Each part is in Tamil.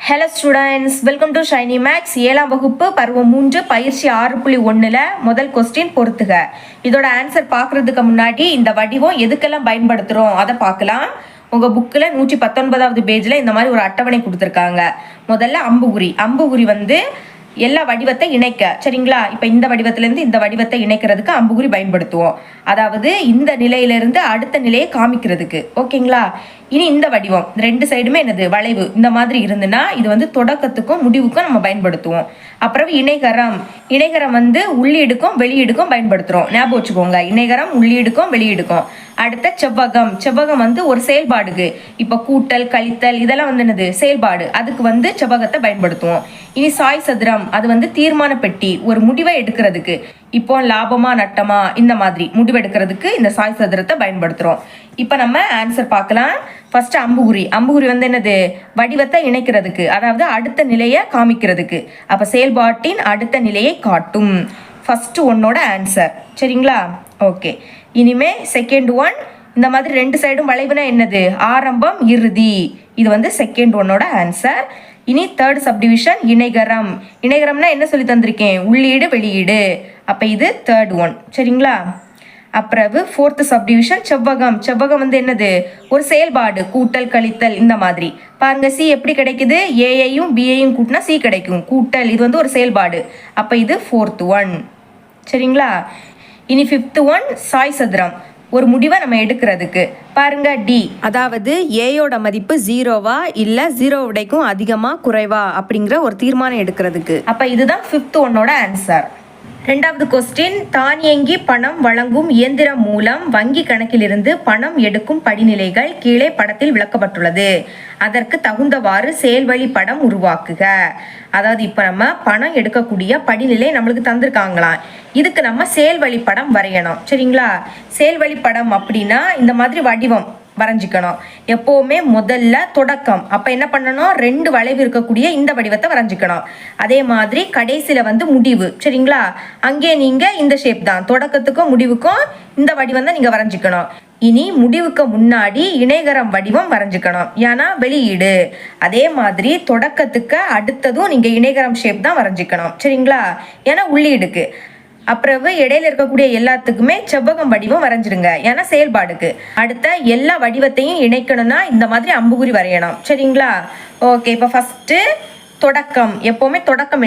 Hello students, welcome to Shiny Max. 7ஆம் வகுப்பு பருவம் 3 பயிற்சி 6.1ல் முதல் கொஸ்டின் பொறுத்துக. இதோட ஆன்சர் பார்க்கறதுக்கு முன்னாடி இந்த வடிவம் எதுக்கெல்லாம் பயன்படுத்துகிறோம் அதை பார்க்கலாம். உங்கள் புக்கில் 119வது பேஜில் இந்த மாதிரி ஒரு அட்டவணை கொடுத்துருக்காங்க. முதல்ல அம்புகுறி வந்து எல்லா வடிவத்தை இணைக்க, சரிங்களா? இப்போ இந்த வடிவத்திலேருந்து இந்த வடிவத்தை இணைக்கிறதுக்கு அம்புகுறி பயன்படுத்துவோம். அதாவது இந்த நிலையிலிருந்து அடுத்த நிலையை காமிக்கிறதுக்கு, ஓகேங்களா? இனி இந்த வடிவம் ரெண்டு சைடுமே என்னது வளைவு இந்த மாதிரி இருந்துன்னா இது வந்து தொடக்கத்துக்கும் முடிவுக்கும் நம்ம பயன்படுத்துவோம். அப்புறம் இணைகரம் வந்து உள்ளீடுக்கும் வெளியீடுக்கும் பயன்படுத்துகிறோம். ஞாபகம் வச்சுக்கோங்க, இணைகரம் உள்ளீடுக்கும் வெளியீடுக்கும். அடுத்த செவ்வகம் வந்து ஒரு செயல்பாடுக்கு, இப்போ கூட்டல் கழித்தல் இதெல்லாம் வந்து என்னது செயல்பாடு, அதுக்கு வந்து செவ்வகத்தை பயன்படுத்துவோம். இனி சாய் சதுரம், அது வந்து தீர்மான பெட்டி, ஒரு முடிவை எடுக்கிறதுக்கு. இப்போ லாபமா நட்டமா இந்த மாதிரி முடிவெடுக்கிறதுக்கு இந்த சாய் சதுரத்தை பயன்படுத்துகிறோம். இப்போ நம்ம ஆன்சர் பார்க்கலாம். ஃபர்ஸ்ட் அம்புகுறி வந்து என்னது வடிவத்தை இணைக்கிறதுக்கு, அதாவது அடுத்த நிலையை காமிக்கிறதுக்கு. அப்போ செயல்பாட்டின் அடுத்த நிலையை காட்டும். ஃபர்ஸ்ட் ஒன்னோட ஆன்சர், சரிங்களா? ஓகே. இனிமே செகண்ட் ஒன், இந்த மாதிரி ரெண்டு சைடும் வளைவுனா என்னது ஆரம்பம் இறுதி. இது வந்து செகண்ட் ஒன்னோட ஆன்சர். இனி தேர்ட் சப்டிவிஷன் இணைகரம்னா என்ன சொல்லி தந்திருக்கேன், உள்ளீடு வெளியீடு. அப்போ இது தேர்ட் ஒன், சரிங்களா? அப்புறம் ஃபோர்த்து சப்டிவிஷன் செவ்வகம் வந்து என்னது ஒரு செயல்பாடு, கூட்டல் கழித்தல் இந்த மாதிரி. பாருங்க, சி எப்படி கிடைக்குது, ஏயையும் பியையும் கூட்டினா சி கிடைக்கும், கூட்டல். இது வந்து ஒரு செயல்பாடு, அப்போ இது ஃபோர்த் ஒன், சரிங்களா? இனி ஃபிஃப்த் ஒன் சாய் சதுரம், ஒரு முடிவை நம்ம எடுக்கிறதுக்கு. பாருங்க டி, அதாவது ஏயோட மதிப்பு 0வா இல்லை 0 விடைக்கும் அதிகமா குறைவா அப்படிங்கிற ஒரு தீர்மானம் எடுக்கிறதுக்கு. அப்போ இதுதான் ஃபிஃப்த் ஒன்னோட ஆன்சர். ரெண்டாவது கொஸ்டின், தானியங்கி பணம் வழங்கும் இயந்திரம் மூலம் வங்கி கணக்கிலிருந்து பணம் எடுக்கும் படிநிலைகள் கீழே படத்தில் விளக்கப்பட்டுள்ளது. அதற்கு தகுந்தவாறு செயல்வழி படம் உருவாக்குக. அதாவது இப்போ நம்ம பணம் எடுக்கக்கூடிய படிநிலை நம்மளுக்கு தந்திருக்காங்களாம். இதுக்கு நம்ம செயல்வழி படம் வரையணும், சரிங்களா? செயல்வழி படம் அப்படின்னா இந்த மாதிரி வடிவம் வரைஞ்சிக்கணும். எப்போவுமே முதல்ல தொடக்கம், அப்போ என்ன பண்ணணும், ரெண்டு வளைவு இருக்கக்கூடிய இந்த வடிவத்தை வரைஞ்சிக்கணும். அதே மாதிரி கடைசியில் வந்து முடிவு, சரிங்களா? அங்கே நீங்கள் இந்த ஷேப் தான், தொடக்கத்துக்கும் முடிவுக்கும் இந்த வடிவம் தான் நீங்கள் வரைஞ்சிக்கணும். இனி முடிவுக்கு முன்னாடி இணைகரம் வடிவம் வரைஞ்சிக்கணும், ஏன்னா வெளியீடு. அதே மாதிரி தொடக்கத்துக்கு அடுத்ததும் நீங்கள் இணைகரம் ஷேப் தான் வரைஞ்சிக்கணும், சரிங்களா? ஏன்னா உள்ளீடுக்கு. அப்புறம் இடையில இருக்கக்கூடிய எல்லாத்துக்குமே செவ்வகம் வடிவம் வரைஞ்சிடுங்க, ஏன்னா செயல்பாடுக்கு. அடுத்த எல்லா வடிவத்தையும் இணைக்கணும்னா இந்த மாதிரி அம்புகுறி வரையணும், சரிங்களா? ஓகே. இப்போ ஃபர்ஸ்ட் தொடக்கம், எப்பவுமே தொடக்கம்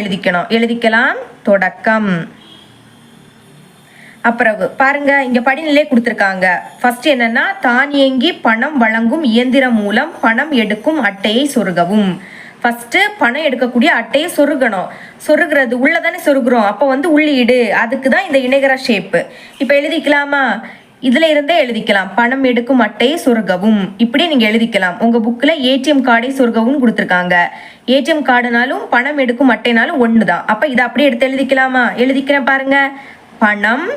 எழுதிக்கலாம் தொடக்கம். அப்புறம் பாருங்க, இங்க படிநிலை கொடுத்துருக்காங்க. ஃபர்ஸ்ட் என்னன்னா, தானியங்கி பணம் வழங்கும் இயந்திரம் மூலம் பணம் எடுக்கும் அட்டையை சொருகவும். ஃபஸ்ட்டு பணம் எடுக்கக்கூடிய அட்டையை சொருகிறது உள்ளதானே சொருகிறோம், அப்போ வந்து உள்ளீடு, அதுக்கு தான் இந்த இணைகர ஷேப்பு. இப்போ எழுதிக்கலாமா? இதில் இருந்தே எழுதிக்கலாம், பணம் எடுக்கும் அட்டையை சொருகவும். இப்படி நீங்கள் எழுதிக்கலாம். உங்கள் புக்கில் ஏடிஎம் கார்டை சொருகவும் கொடுத்துருக்காங்க. ஏடிஎம் கார்டுனாலும் பணம் எடுக்கும் அட்டைனாலும் ஒன்று தான். அப்போ இதை அப்படியே எடுத்து எழுதிக்கலாமா? எழுதிக்கிறேன் பாருங்க, பணம்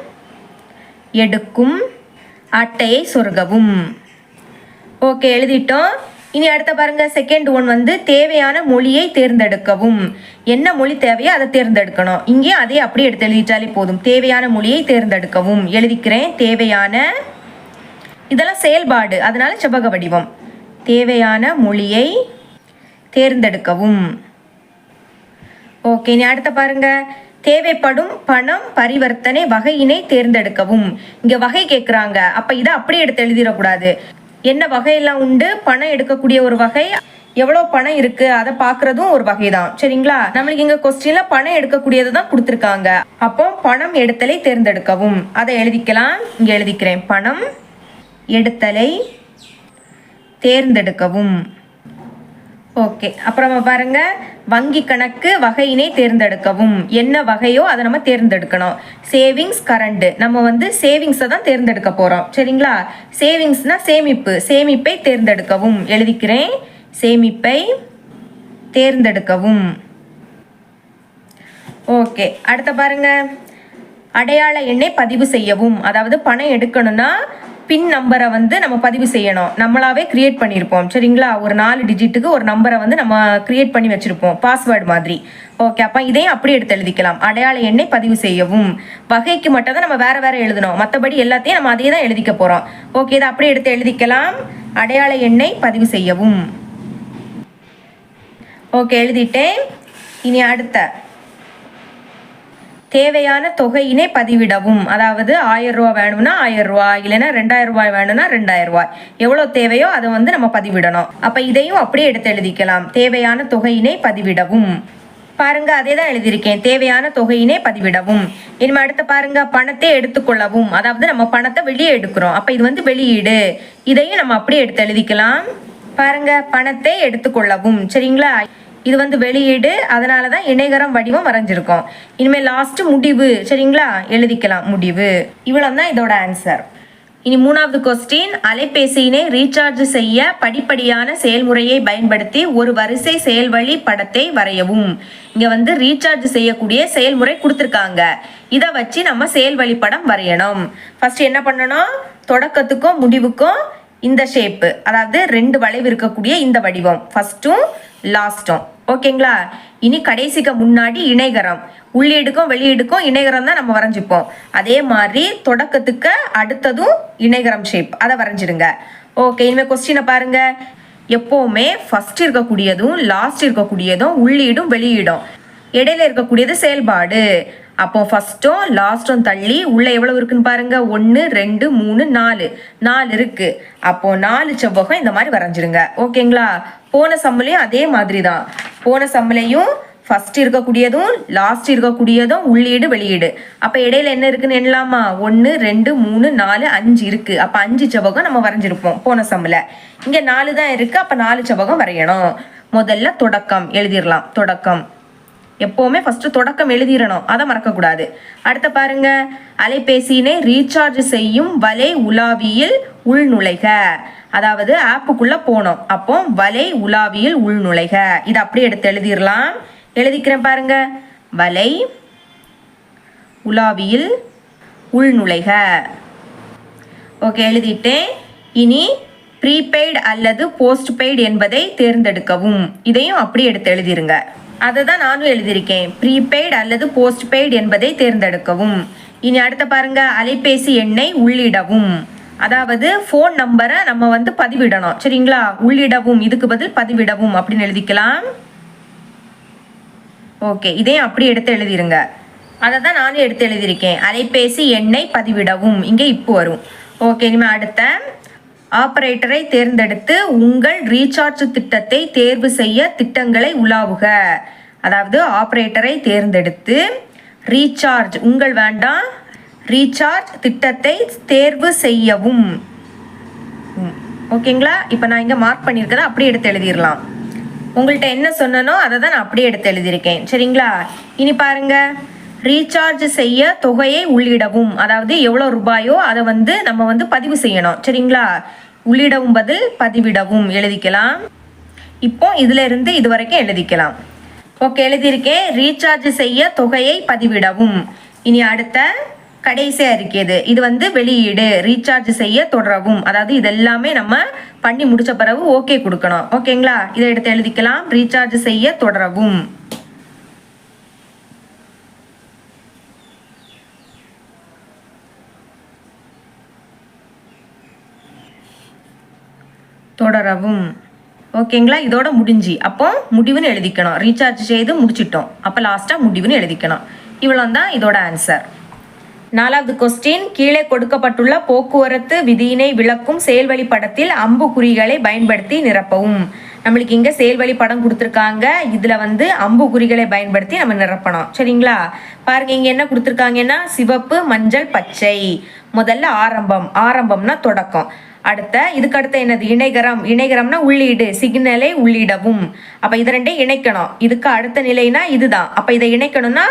எடுக்கும் அட்டையை சொருகவும். ஓகே, எழுதிட்டோம். இனி அடுத்த பாருங்க, செகண்ட் ஒன் வந்து தேவையான மொழியை தேர்ந்தெடுக்கவும். என்ன மொழி தேவையோ அதை தேர்ந்தெடுக்கணும். இங்கே அதே அப்படியே எடுத்து எழுதிட்டாலே போதும். தேவையான மொழியை தேர்ந்தெடுக்கவும் எழுதிக்கிறேன். தேவையான, இதெல்லாம் செயல்பாடு, அதனால செவ்வக வடிவம். தேவையான மொழியை தேர்ந்தெடுக்கவும். ஓகே, இனி அடுத்த பாருங்க, தேவைப்படும் பணம் பரிவர்த்தனை வகையினை தேர்ந்தெடுக்கவும். இங்க வகை கேட்குறாங்க, அப்ப இதை அப்படியே எடுத்து எழுதிடக்கூடாது. என்ன வகையெல்லாம் உண்டு, பணம் எடுக்கக்கூடிய ஒரு வகை, எவ்வளோ பணம் இருக்கு அதை பார்க்கறதும் ஒரு வகை தான், சரிங்களா? நம்மளுக்கு இங்க கொஸ்டின்ல பணம் எடுக்கக்கூடியது தான் கொடுத்துருக்காங்க. அப்போ பணம் எடுத்தலை தேர்ந்தெடுக்கவும், அதை எழுதிக்கலாம். இங்க எழுதிக்கிறேன், பணம் எடுத்தலை தேர்ந்தெடுக்கவும். ஓகே. அப்புறமா பாருங்க, வங்கி கணக்கு வகையினை தேர்ந்தெடுக்கவும். என்ன வகையோ அதை நம்ம தேர்ந்தெடுக்கணும். சேவிங்ஸ் கரண்ட், நம்ம வந்து சேவிங்ஸை தான் தேர்ந்தெடுக்க போகிறோம், சரிங்களா? சேவிங்ஸ்னா சேமிப்பை தேர்ந்தெடுக்கவும் எழுதிக்கிறேன். சேமிப்பை தேர்ந்தெடுக்கவும். ஓகே. அடுத்த பாருங்க, அடையாள எண்ணை பதிவு செய்யவும். அதாவது பணம் எடுக்கணும்னா பின் நம்பரை வந்து நம்ம பதிவு செய்யணும். நம்மளாவே கிரியேட் பண்ணியிருப்போம், சரிங்களா? ஒரு 4 டிஜிட்டுக்கு ஒரு நம்பரை வந்து நம்ம கிரியேட் பண்ணி வச்சிருப்போம், பாஸ்வேர்டு மாதிரி. ஓகே, அப்போ இதையும் அப்படி எடுத்து எழுதிக்கலாம். அடையாள எண்ணை பதிவு செய்யவும். வகைக்கு மட்டும் தான் நம்ம வேற எழுதணும், மற்றபடி எல்லாத்தையும் நம்ம அதே தான் எழுதிக்க போகிறோம். ஓகே, இதை அப்படியே எடுத்து எழுதிக்கலாம். அடையாள எண்ணை பதிவு செய்யவும். ஓகே, எழுதிட்டேன். இனி அடுத்த தேவையான தொகையினை பதிவிடவும். அதாவது 1000 ரூபா வேணும்னா 1000 ரூபாய், இல்லைன்னா 2000 ரூபாய் வேணும்னா 2000 ரூபாய். எவ்வளோ தேவையோ அதை வந்து நம்ம பதிவிடணும். அப்போ இதையும் அப்படியே எடுத்து எழுதிக்கலாம். தேவையான தொகையினை பதிவிடவும். பாருங்க, அதே தான் எழுதியிருக்கேன். தேவையான தொகையினை பதிவிடவும். இனிமே அடுத்து பாருங்க, பணத்தை எடுத்துக்கொள்ளவும். அதாவது நம்ம பணத்தை வெளியே எடுக்கிறோம். அப்போ இது வந்து வெளியீடு. இதையும் நம்ம அப்படியே எடுத்து எழுதிக்கலாம். பாருங்க, பணத்தை எடுத்துக்கொள்ளவும். சரிங்களா? இது வந்து வெளியீடு, அதனால தான் இணைகரம் வடிவம் வரைஞ்சிருக்கோம். இனிமேல் லாஸ்ட் முடிவு. சரிங்களா? எழுதிக்கலாம் முடிவு. இவ்வளோ தான் இதோட ஆன்சர். இனி மூணாவது கொஸ்டின், அலைபேசியினை ரீசார்ஜ் செய்ய படிப்படியான செயல்முறையை பயன்படுத்தி ஒரு வரிசை செயல்வழி படத்தை வரையவும். இங்க வந்து ரீசார்ஜ் செய்யக்கூடிய செயல்முறை கொடுத்துருக்காங்க. இதை வச்சு நம்ம செயல்வழி படம் வரையணும். ஃபர்ஸ்ட் என்ன பண்ணணும், தொடக்கத்துக்கும் முடிவுக்கும் இந்த ஷேப்பு, அதாவது 2 வளைவு இருக்கக்கூடிய இந்த வடிவம், ஃபர்ஸ்ட்டும் லாஸ்ட்டும். ஓகேங்களா? இனி கடைசிக்கு முன்னாடி இணைகரம், உள்ளீடுக்கும் வெளியீடுக்கும் இணைகரம் தான் நம்ம வரைஞ்சிப்போம். அதே மாதிரி தொடக்கத்துக்கு அடுத்ததும் இணைகரம் ஷேப், அதை வரைஞ்சிடுங்க. ஓகே, இனிமேல் கொஸ்டினை பாருங்க. எப்போவுமே ஃபர்ஸ்ட் இருக்கக்கூடியதும் லாஸ்ட் இருக்கக்கூடியதும் உள்ளீடும் வெளியீடும், இடையில இருக்கக்கூடியது செயல்பாடு. அப்போ ஃபர்ஸ்ட்டும் லாஸ்ட்டும் தள்ளி உள்ள எவ்வளவு இருக்குன்னு பாருங்க. 1 2 3 4 இருக்கு. அப்போ 4 செவ்வகம் இந்த மாதிரி வரைஞ்சிருங்க. ஓகேங்களா? போன சம்மிலையும் அதே மாதிரி தான். போன சம்மிலையும் ஃபர்ஸ்ட் இருக்கக்கூடியதும் லாஸ்ட் இருக்கக்கூடியதும் உள்ளீடு வெளியீடு. அப்போ இடையில என்ன இருக்குன்னு எண்ணலாமா? 1 2 3 4 5 இருக்கு. அப்போ 5 செவ்வகம் நம்ம வரைஞ்சிருப்போம் போன சம்மில். இங்கே 4 தான் இருக்கு. அப்போ 4 செவ்வகம் வரையணும். முதல்ல தொடக்கம் எழுதிடலாம். தொடக்கம் எப்போவுமே ஃபர்ஸ்ட் தொடக்கம் எழுதிடணும், அதை மறக்கக்கூடாது. அடுத்த பாருங்க, அலைபேசியினை ரீசார்ஜ் செய்யும் வலை உலாவியில் உள்நுழைக. அதாவது ஆப்புக்குள்ள போனோம், அப்போ வலை உலாவியில் உள்நுழைக. இதை அப்படியே எடுத்து எழுதிடலாம். எழுதிக்கிறேன் பாருங்க, வலை உலாவியில் உள்நுழைக. ஓகே, எழுதிட்டேன். இனி ப்ரீபெய்டு அல்லது போஸ்ட்பெய்டு என்பதை தேர்ந்தெடுக்கவும். இதையும் அப்படியே எடுத்து எழுதிருங்க. அதை தான் நானும் எழுதியிருக்கேன். ப்ரீபெய்டு அல்லது போஸ்ட்பெய்டு என்பதை தேர்ந்தெடுக்கவும். இனி அடுத்த பாருங்க, அலைபேசி எண்ணை உள்ளிடவும். அதாவது ஃபோன் நம்பரை நம்ம வந்து பதிவிடணும். சரிங்களா? உள்ளிடவும், இதுக்கு பதில் பதிவிடவும் அப்படின்னு எழுதிக்கலாம். ஓகே, இதையும் அப்படி எடுத்து எழுதிருங்க. அதை தான் நானும் எடுத்து எழுதியிருக்கேன். அலைபேசி எண்ணை பதிவிடவும். இங்கே இப்போ வரும். ஓகே, இனிமேல் அடுத்த ஆபரேட்டரை தேர்ந்தெடுத்து உங்கள் ரீசார்ஜ் திட்டத்தை தேர்வு செய்ய திட்டங்களை உலாவுக. அதாவது ஆபரேட்டரை தேர்ந்தெடுத்து ரீசார்ஜ், உங்கள் வேண்டாம், ரீசார்ஜ் திட்டத்தை தேர்வு செய்யவும். ஓகேங்களா? இப்போ நான் இங்கே மார்க் பண்ணியிருக்கதை அப்படியே எடுத்து எழுதிடலாம். உங்கள்கிட்ட என்ன சொன்னனோ அதை தான் நான் அப்படியே எடுத்து எழுதியிருக்கேன். சரிங்களா? இனி பாருங்க, ரீசார்ஜ் செய்ய தொகையை உள்ளிடவும். அதாவது எவ்வளோ ரூபாயோ அதை வந்து நம்ம வந்து பதிவு செய்யணும். சரிங்களா? உள்ளிடவும் பதில் பதிவிடவும் எழுதிக்கலாம். இப்போ இதுல இருந்து இது வரைக்கும் எழுதிக்கலாம். ஓகே, எழுதியிருக்கேன். ரீசார்ஜ் செய்ய தொகையை பதிவிடவும். இனி அடுத்த கடைசியாக இருக்கிறது, இது வந்து வெளியீடு. ரீசார்ஜ் செய்ய தொடரவும். அதாவது இதெல்லாமே நம்ம பண்ணி முடிச்ச பிறகு ஓகே கொடுக்கணும். ஓகேங்களா? இதை எடுத்து எழுதிக்கலாம். ரீசார்ஜ் செய்ய தொடரவும். தொடரவும். ஓகேங்களா? இதோட முடிஞ்சு அப்போ முடிவுன்னு எழுதிக்கணும். ரீசார்ஜ் செய்து முடிச்சிட்டோம், அப்போ லாஸ்ட்டாக முடிவுன்னு எழுதிக்கணும். இவ்வளோ தான் இதோட ஆன்சர். நாலாவது கொஸ்டின், கீழே கொடுக்கப்பட்டுள்ள போக்குவரத்து விதியினை விளக்கும் செயல்வழி படத்தில் அம்புக்குறிகளை பயன்படுத்தி நிரப்பவும். நம்மளுக்கு இங்கே செயல்வழி படம் கொடுத்துருக்காங்க. இதில் வந்து அம்புக்குறிகளை பயன்படுத்தி நம்ம நிரப்பணும். சரிங்களா? பாருங்க, இங்கே என்ன கொடுத்துருக்காங்கன்னா சிவப்பு, மஞ்சள், பச்சை. முதல்ல ஆரம்பம், ஆரம்பம்னா தொடக்கம். அடுத்த இதுக்கு அடுத்த என்னது? இணைகரம். இணைகரம்னா உள்ளீடு, சிக்னலை உள்ளிடவும். அப்போ இதை ரெண்டையும் இணைக்கணும். இதுக்கு அடுத்த நிலைனா இதுதான். அப்போ இதை இணைக்கணும்னா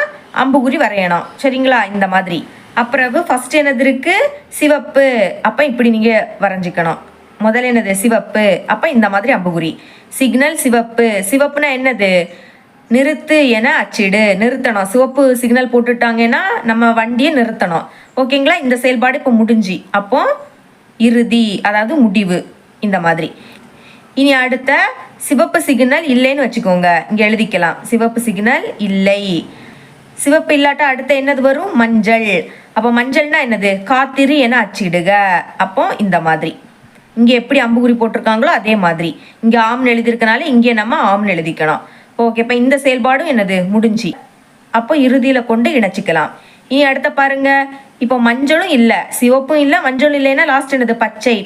அம்புகுறி வரையணும். சரிங்களா? இந்த மாதிரி. அப்புறம் ஃபர்ஸ்ட் என்னது இருக்கு? சிவப்பு. அப்போ இப்படி நீங்கள் வரைஞ்சிக்கணும். முதல்ல என்னது? சிவப்பு. அப்போ இந்த மாதிரி அம்புகுறி. சிக்னல் சிவப்பு. சிவப்புனா என்னது? நிறுத்து என அச்சிடு, நிறுத்தணும். சிவப்பு சிக்னல் போட்டுட்டாங்கன்னா நம்ம வண்டியை நிறுத்தணும். ஓகேங்களா? இந்த செயல்பாடு இப்போ முடிஞ்சு. அப்போ இறுதி, அதாவது முடிவு. இந்த மாதிரி. இனி அடுத்த சிவப்பு சிக்னல் இல்லைன்னு வச்சுக்கோங்க. இங்கே எழுதிக்கலாம். சிவப்பு சிக்னல் இல்லை. சிவப்பு இல்லாட்டா அடுத்த என்னது வரும்? மஞ்சள். அப்போ மஞ்சள்னா என்னது? காத்திரு என அச்சிடுக. அப்போ இந்த மாதிரி. இங்கே எப்படி அம்புகுறி போட்டிருக்காங்களோ அதே மாதிரி. இங்கே ஆம்னு எழுதியிருக்கனால இங்கே நம்ம ஆம்னு எழுதிக்கணும். ஓகே, இப்போ இந்த செயல்பாடும் என்னது முடிஞ்சு. அப்போ இறுதியில் கொண்டு இணைச்சிக்கலாம். இனி அடுத்த பாருங்க, இப்போ மஞ்சளும் இல்லை சிவப்பும் இல்லை மஞ்சளும் இல்லைன்னா லாஸ்ட் என்னது பச்சை.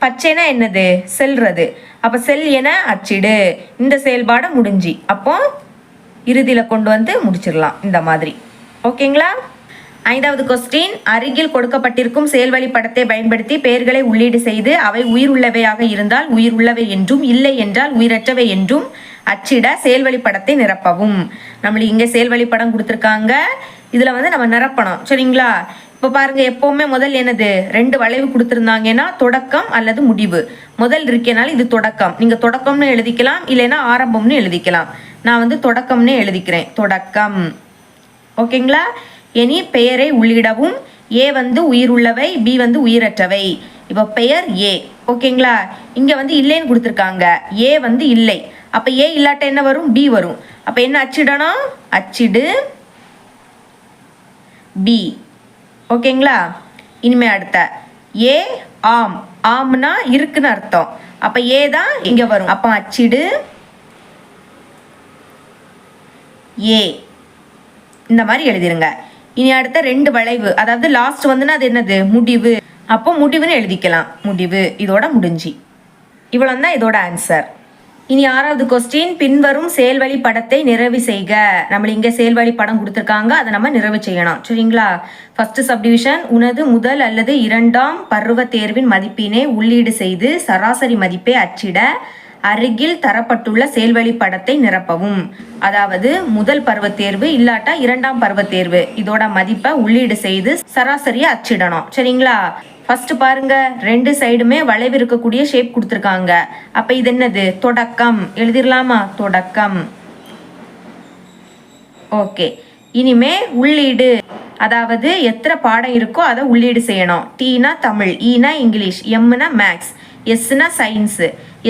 பச்சைனா என்னது செல்றது. அப்போ செல் என அச்சிடு. இந்த செயல்பாடை முடிஞ்சு. அப்போ இறுதியில் கொண்டு வந்து முடிச்சிடலாம் இந்த மாதிரி. ஓகேங்களா? 5வது கொஸ்டின், அருகில் கொடுக்கப்பட்டிருக்கும் செயல்வழி படத்தை பயன்படுத்தி பெயர்களை உள்ளீடு செய்து அவை உயிர் உள்ளவையாக இருந்தால் உயிர் உள்ளவை என்றும் இல்லை என்றால் உயிரற்றவை என்றும் அச்சிட செயல்வழி படத்தை நிரப்பவும். நம்மளுக்கு இங்கே செயல்வழி படம் கொடுத்துருக்காங்க, இதில் வந்து நம்ம நிரப்பணும். சரிங்களா? இப்போ பாருங்க, எப்பவுமே முதல் என்னது 2 வளைவு கொடுத்துருந்தாங்கன்னா தொடக்கம் அல்லது முடிவு. முதல் இருக்கனால இது தொடக்கம். நீங்க தொடக்கம்னு எழுதிக்கலாம், இல்லைன்னா ஆரம்பம்னு எழுதிக்கலாம். நான் வந்து தொடக்கம்னு எழுதிக்கிறேன், தொடக்கம். ஓகேங்களா? இனி பெயரை உள்ளிடவும். ஏ வந்து உயிர் உள்ளவை, பி வந்து உயிரற்றவை. இப்போ பெயர் ஏ. ஓகேங்களா? இங்க வந்து இல்லைன்னு கொடுத்துருக்காங்க, ஏ வந்து இல்லை. அப்ப ஏ இல்லாட்ட என்ன வரும்? பி வரும். அப்ப என்ன அச்சிடணும்? அச்சிடு பி. ஓகேங்களா? இனிமே அடுத்த ஏ ஆம். ஆம்னா இருக்குன்னு அர்த்தம். அப்ப ஏ தான் இங்க வரும். அப்ப அச்சிடு ஏ. இந்த மாதிரி எழுதிருங்க. இனி அடுத்த 2 வளைவு, அதாவது லாஸ்ட் வந்துன்னா அது என்னது முடிவு. அப்போ முடிவுன்னு எழுதிக்கலாம், முடிவு. இதோட முடிஞ்சு. இவ்வளவு தான் இதோட ஆன்சர். இனி 6வது கொஸ்டின், பின்வரும் செயல்வழி படத்தை நிறைவு செய்க. நம்ம இங்கே செயல்வழி படம் கொடுத்துருக்காங்க, அதை நம்ம நிறைவு செய்யணும். சரிங்களா? ஃபர்ஸ்ட் சப்டிவிஷன், உனது முதல் அல்லது 2ஆம் பருவ தேர்வின் மதிப்பினை உள்ளீடு செய்து சராசரி மதிப்பை அச்சிட அருகில் தரப்பட்டுள்ள செயல்வழி படத்தை நிரப்பவும். அதாவது முதல் பருவ தேர்வு இல்லாட்டா 2ஆம் பருவ தேர்வு, இதோட மதிப்பை உள்ளீடு செய்து சராசரியை அச்சிடணும். சரிங்களா? ஃபர்ஸ்ட் பாருங்க, 2 சைடுமே வளைவு இருக்கக்கூடிய ஷேப் கொடுத்துருக்காங்க. அப்ப இது என்னது? தொடக்கம். எழுதிடலாமா? தொடக்கம். ஓகே. இனிமே உள்ளீடு, அதாவது எத்தனை பாடம் இருக்கோ அதை உள்ளீடு செய்யணும். டீனா தமிழ், ஈனா இங்கிலீஷ், எம்னா மேக்ஸ், எஸ்னா சயின்ஸ்,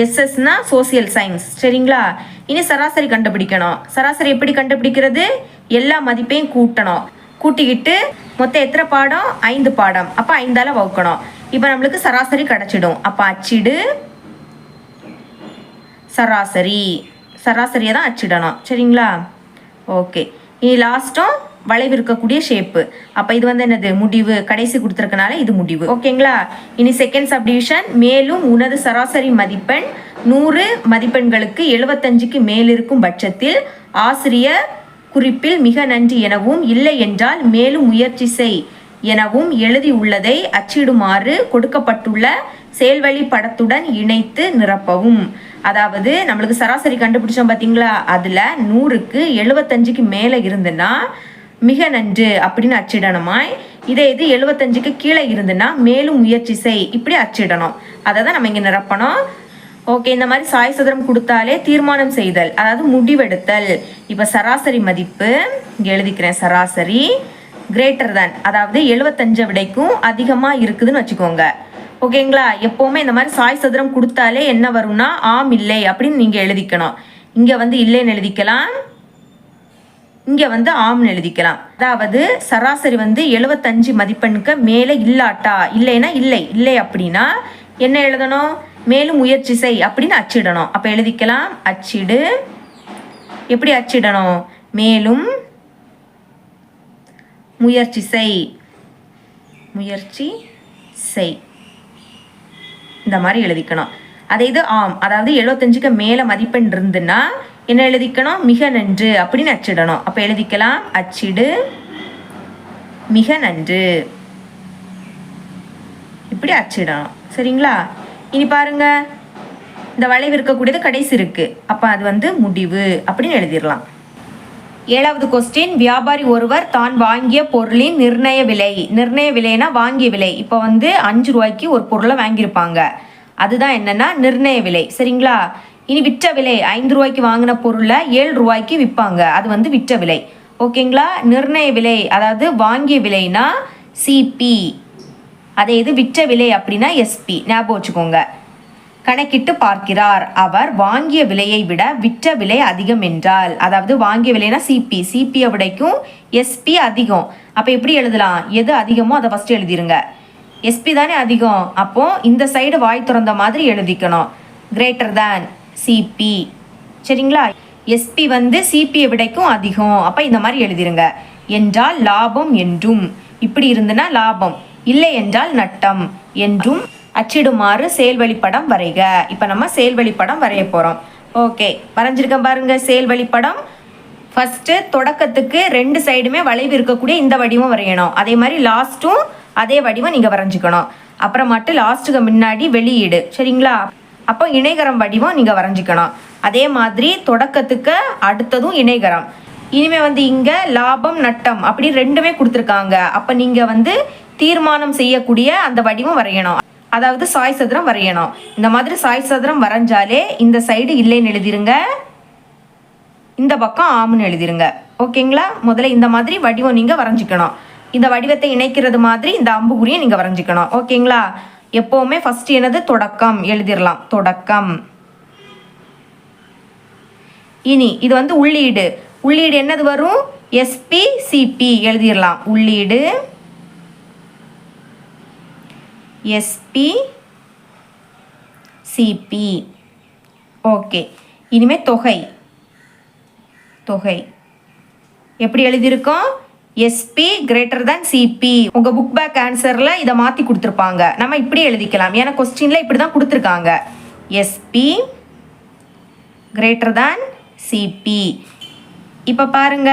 எஸ்எஸ்னா சோசியல் சயின்ஸ். சரிங்களா? இனி சராசரி கண்டுபிடிக்கணும். சராசரி எப்படி கண்டுபிடிக்கிறது? எல்லா மதிப்பையும் கூட்டணும். கூட்டிக்கிட்டு மொத்தம் எத்தனை பாடம்? 5 பாடம். அப்போ 5ஆல வகுக்கணும். இப்போ நம்மளுக்கு சராசரி கிடைச்சிடும். அப்போ அச்சிடு சராசரி. சராசரியை தான் அச்சிடணும். சரிங்களா? ஓகே. இனி லாஸ்ட்டும் வளைவு இருக்கக்கூடிய ஷேப்பு. அப்போ இது வந்து என்னது? முடிவு. கடைசி கொடுத்துருக்கனால இது முடிவு. ஓகேங்களா? இனி செகண்ட் சப்டிவிஷன், மேலும் உனது சராசரி மதிப்பெண் 100 மதிப்பெண்களுக்கு 75க்கு மேல் இருக்கும் பட்சத்தில் ஆசிரியர் குறிப்பில் மிக நன்றி எனவும் இல்லை என்றால் மேலும் முயற்சி செய் எனவும் எழுதி உள்ளதை அச்சிடுமாறு கொடுக்கப்பட்டுள்ள செயல்வழி படத்துடன் இணைத்து நிரப்பவும். அதாவது நம்மளுக்கு சராசரி கண்டுபிடிச்சோம் பார்த்தீங்களா, அதில் 100க்கு 75க்கு மேலே இருந்துன்னா மிக நன்று அப்படின்னு அச்சிடணுமாய். இதே இது 75க்கு கீழே இருந்துன்னா மேலும் முயற்சி செய் இப்படி அச்சிடணும். அதை தான் நம்ம இங்கே நிரப்பணும். ஓகே. இந்த மாதிரி சாய் சதுரம் கொடுத்தாலே தீர்மானம் செய்தல், அதாவது முடிவெடுத்தல். இப்போ சராசரி மதிப்பு இங்கே எழுதிக்கிறேன், சராசரி கிரேட்டர் தேன், அதாவது 75 விடைக்கும் அதிகமாக இருக்குதுன்னு வச்சுக்கோங்க. ஓகேங்களா? எப்போவுமே இந்த மாதிரி சாய் சதுரம் கொடுத்தாலே என்ன வரும்னா ஆம் இல்லை அப்படின்னு நீங்கள் எழுதிக்கணும். இங்கே வந்து இல்லைன்னு எழுதிக்கலாம், இங்கே வந்து ஆம்னு எழுதிக்கலாம். அதாவது சராசரி வந்து 75 மதிப்பெண்ணுக்கு மேலே இல்லாட்டா, இல்லைன்னா இல்லை, இல்லை அப்படின்னா என்ன எழுதணும்? மேலும் முயற்சி செய் அப்படின்னு அச்சிடணும். அப்போ எழுதிக்கலாம், அச்சிடு. எப்படி அச்சிடணும்? மேலும் முயற்சி செய், முயற்சி செய் இந்த மாதிரி எழுதிக்கணும். அதே இது ஆம், அதாவது 75க்கு மேலே மதிப்பெண் இருந்துன்னா என்ன எழுதிக்கணும்? மிக நன்று அப்படின்னு அச்சிடணும். அப்போ எழுதிக்கலாம், அச்சிடு மிக நன்று இப்படி அச்சிடணும். சரிங்களா? இனி பாருங்க, இந்த வளைவு இருக்கக்கூடியது கடைசி இருக்கு. அப்போ அது வந்து முடிவு அப்படின்னு எழுதிடலாம். 7வது கொஸ்டின், வியாபாரி ஒருவர் தான் வாங்கிய பொருளின் நிர்ணய விலை. நிர்ணய விலைனா வாங்கிய விலை. இப்போ வந்து 5 ரூபாய்க்கு ஒரு பொருளை வாங்கியிருப்பாங்க, அதுதான் என்னன்னா நிர்ணய விலை. சரிங்களா? இனி விற்ற விலை, 5 ரூபாய்க்கு வாங்கின பொருளை 7 ரூபாய்க்கு விற்பாங்க, அது வந்து விற்ற விலை. ஓகேங்களா? நிர்ணய விலை அதாவது வாங்கிய விலைனா சிபி, அதே இது விற்ற விலை அப்படின்னா எஸ்பி. ஞாபகம் வச்சுக்கோங்க. கணக்கிட்டு பார்க்கிறார், அவர் வாங்கிய விலையை விட விற்ற விலை அதிகம் என்றால், அதாவது வாங்கிய விலைனா சிபி, சிபியை விடைக்கும் எஸ்பி அதிகம். அப்போ எப்படி எழுதலாம்? எது அதிகமோ அதை ஃபஸ்ட்டு எழுதிருங்க. எஸ்பி தானே அதிகம், அப்போ இந்த சைடு வாய் திறந்த மாதிரி எழுதிக்கணும், கிரேட்டர் தேன் சிபி. சரிங்களா? எஸ்பி வந்து சிபியை விடைக்கும் அதிகம். அப்போ இந்த மாதிரி எழுதிருங்க. என்றால் லாபம் என்றும், இப்படி இருந்துன்னா லாபம், இல்லை என்றால் நட்டம் என்றும் அச்சிடுமாறு செயல்வழிப்படம் வரைக. இப்போ நம்ம செயல்வழிப்படம் வரைய போகிறோம். ஓகே, வரைஞ்சிருக்கேன் பாருங்க செயல்வழிப்படம். ஃபஸ்ட்டு தொடக்கத்துக்கு 2 சைடுமே வளைவு இருக்கக்கூடிய இந்த வடிவம் வரையணும். அதே மாதிரி லாஸ்ட்டும் அதே வடிவம் நீங்கள் வரைஞ்சிக்கணும். அப்புறமாட்டு லாஸ்ட்டுக்கு முன்னாடி வெளியீடு, சரிங்களா? அப்போ இணைகரம் வடிவம் நீங்கள் வரைஞ்சிக்கணும். அதே மாதிரி தொடக்கத்துக்கு அடுத்ததும் இணைகரம். இனிமேல் வந்து இங்கே லாபம் நட்டம் அப்படி 2மே கொடுத்துருக்காங்க. அப்போ நீங்கள் வந்து தீர்மானம் செய்யக்கூடிய அந்த வடிவம் வரையணும். அதாவது சாய் சதுரம் வரையணும். இந்த மாதிரி சாய் சதுரம் வரைஞ்சாலே இந்த சைடு இல்லைன்னு எழுதிருங்க, இந்த பக்கம் ஆம்னு எழுதிருங்க. ஓகேங்களா? முதல்ல இந்த மாதிரி வடிவம் நீங்கள் வரைஞ்சிக்கணும். இந்த வடிவத்தை இணைக்கிறது மாதிரி இந்த அம்புக்குறியை நீங்கள் வரைஞ்சிக்கணும். ஓகேங்களா? எப்போவுமே ஃபஸ்ட்டு என்னது தொடக்கம் எழுதிடலாம், தொடக்கம். இனி இது வந்து உள்ளீடு. உள்ளீடு என்னது வரும்? எஸ்பி சிபி எழுதிடலாம். உள்ளீடு எஸ்பி சிபி. ஓகே, இனிமே தொகை. தொகை எப்படி எழுதியிருக்கோம்? SP greater than CP. உங்கள் புக் பேக் ஆன்சரில் இதை மாற்றி கொடுத்துருப்பாங்க. நம்ம இப்படி எழுதிக்கலாம், ஏன்னா கொஸ்டினில் இப்படி தான் கொடுத்துருக்காங்க. SP greater than CP. இப்போ பாருங்க,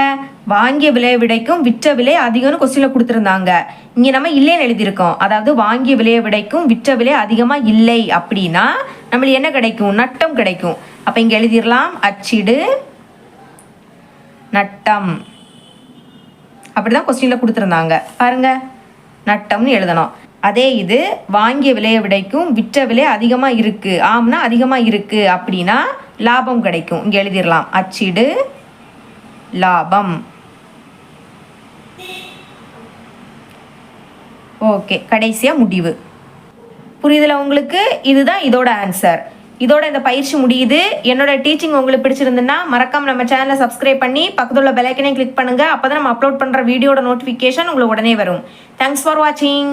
வாங்கிய விலை விடைக்கும் விற்ற விலை அதிகம்னு கொஸ்டினில் கொடுத்துருந்தாங்க. இங்கே நம்ம இல்லைன்னு எழுதியிருக்கோம். அதாவது வாங்கிய விலையை விடைக்கும் விற்ற விலை அதிகமாக இல்லை அப்படின்னா நம்மளுக்கு என்ன கிடைக்கும்? நட்டம் கிடைக்கும். அப்போ இங்கே எழுதிடலாம் அச்சிடு நட்டம். அப்படிதான் கொஸ்டினில் கொடுத்துருந்தாங்க பாருங்க, நட்டம்னு எழுதணும். அதே இது வாங்கிய விலையை விடைக்கும் விற்ற விலை அதிகமாக இருக்கு, ஆம்னா அதிகமாக இருக்கு அப்படின்னா லாபம் கிடைக்கும். இங்கே எழுதிடலாம் அச்சிடு லாபம். ஓகே, கடைசியாக முடிவு. புரியுதுல உங்களுக்கு? இதுதான் இதோட ஆன்சர். இதோட இந்த பயிற்சி முடியுது. என்னோட டீச்சிங் உங்களுக்கு பிடிச்சிருந்துன்னா மறக்காம நம்ம சேனலை சப்ஸ்கிரைப் பண்ணி பக்கத்துல உள்ள பெல் ஐக்கனை கிளிக் பண்ணுங்க. அப்பதான் நம்ம அப்லோட் பண்ற வீடியோட நோட்டிஃபிகேஷன் உங்களுக்கு உடனே வரும். தேங்க்ஸ் ஃபார் வாட்சிங்.